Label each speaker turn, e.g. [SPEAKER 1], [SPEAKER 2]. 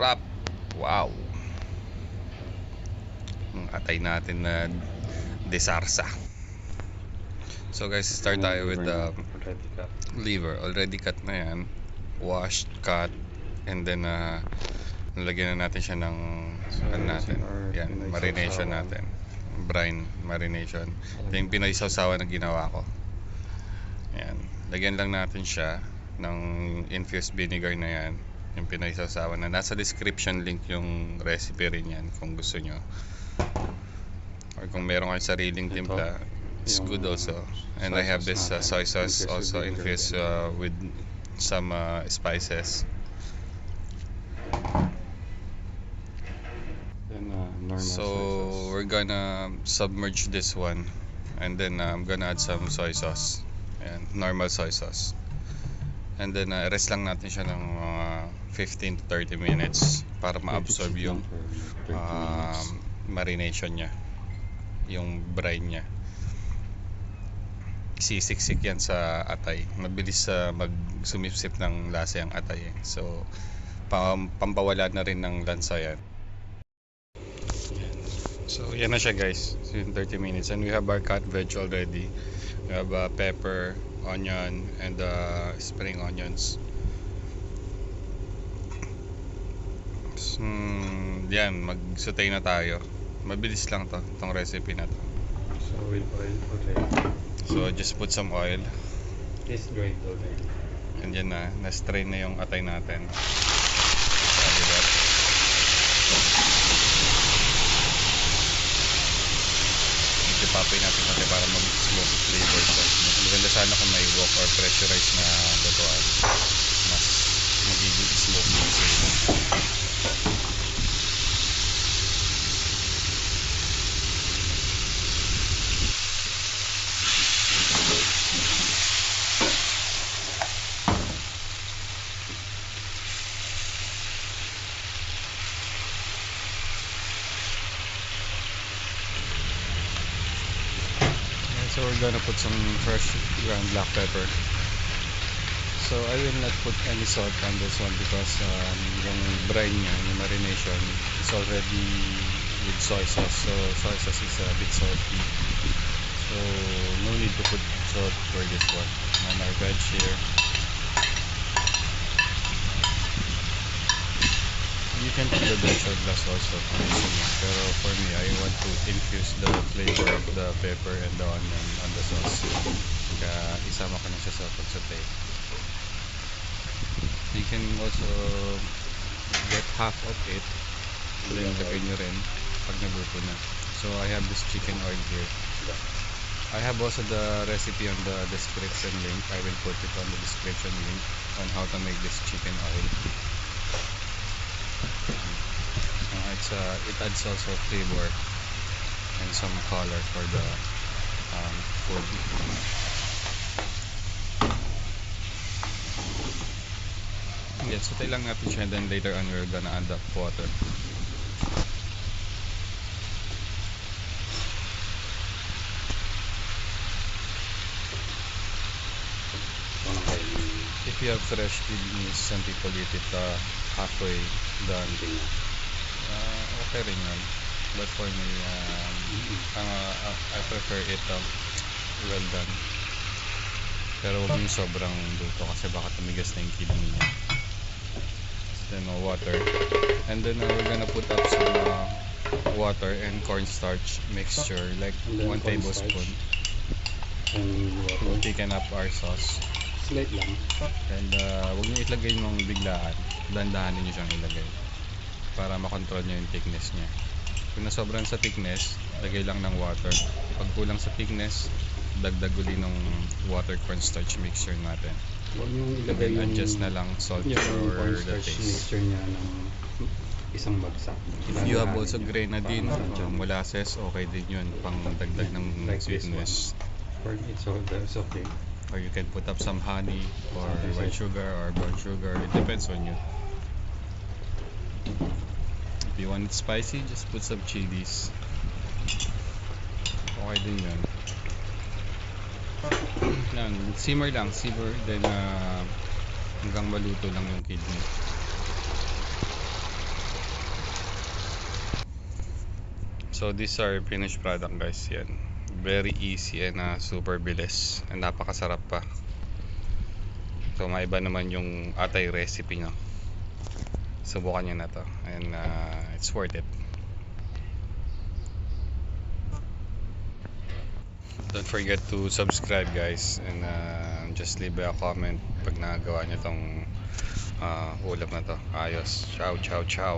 [SPEAKER 1] Sarap. Wow. Ang atay natin na desarsa. So guys, start tayo with the liver. Already cut na yan. Washed, cut, and then nalagyan na natin siya ng yan, marination natin. Brine marination. Ito yung Pinoy sausawan na ginawa ko. Yan. Lagyan lang natin siya ng infused vinegar na yan. Yung Pinoy sausawan na nasa description link yung recipe rin yan kung gusto nyo. Or kung meron kayong sariling timpla, it's good also. And I have this soy sauce also infused with some spices. So we're gonna submerge this one, and then I'm gonna add some soy sauce and normal soy sauce, and then rest lang natin siya ng 15 to 30 minutes para ma-absorb yung marination niya, yung brine niya. Sisiksik yan sa atay, mabilis mag-sumipsip ng lasa yung atay so pampawala na rin ng lansa yan. So yan na siya guys, so in 30 minutes, and we have our cut veg already. We have pepper, onion, and spring onions. Yan, mag-saute na tayo. Mabilis lang to, itong recipe na to.
[SPEAKER 2] So with oil already.
[SPEAKER 1] So just put some oil.
[SPEAKER 2] It's dried already.
[SPEAKER 1] And yan na-strain na yung atay natin. Papay natin kasi para mag-smoky flavor siya. Maganda sana kung may wok or pressurized na lutuan. Mas magiging smoky yung flavor. So we're gonna put some fresh ground black pepper. So I will not put any salt on this one because yung brine niya, yung marination is already with soy sauce. So soy sauce is a bit salty. So no need to put salt for this one. And our veg here. You can put the veg or glass also. Pero for me, I want to infuse the flavor of the pepper and the onion on the sauce. Kaya isama ko na siya sa pag-saute. You can also get half of it. Then lagay nyo rin pag nagluto na. So I have this chicken oil here. I have also the recipe on the description link. I will put it on the description link on how to make this chicken oil. It adds also flavor and some color for the food. Yeah, saute lang natin siya, then later on we're gonna add up water. If you have fresh kidneys, some people eat it halfway done. Okay rin yun. But for me, I prefer it well done. Pero huwag yung sobrang luto kasi baka tumigas na yung kidney niya. Then water. And then we're gonna put up some water and cornstarch mixture, like 1 tablespoon.
[SPEAKER 2] And
[SPEAKER 1] To thicken up our sauce.
[SPEAKER 2] slight lang.
[SPEAKER 1] And huwag nyo itlagay yung biglaan. Dandahanin nyo siyang ilagay para makontrol nyo yung thickness niya. Kung nasobran sa thickness, lagay lang ng water. Pag kulang sa thickness, dagdag uli ng water cornstarch mixture natin.
[SPEAKER 2] Huwag nyo ilagay yung
[SPEAKER 1] adjust na lang salt for the
[SPEAKER 2] cornstarch
[SPEAKER 1] taste.
[SPEAKER 2] mixture niya ng isang bagsak.
[SPEAKER 1] If you have also grenadine or molasses, okay din yun, pang dagdag ng
[SPEAKER 2] Like this
[SPEAKER 1] sweetness.
[SPEAKER 2] For it's okay.
[SPEAKER 1] Or you can put up some honey or white sugar or brown sugar. It depends on you. If you want it spicy, just put some chilies. Okay din yun. Yan, simmer lang, simmer, then hanggang maluto lang yung kidney. So these are finished product guys, yan. Very easy and super bilis. And napakasarap pa. So maiba naman yung atay recipe nyo. Subukan nyo na to. And it's worth it. Don't forget to subscribe guys. And just leave a comment pag nagawa nyo tong ulam na to. Ayos. Ciao, ciao, ciao.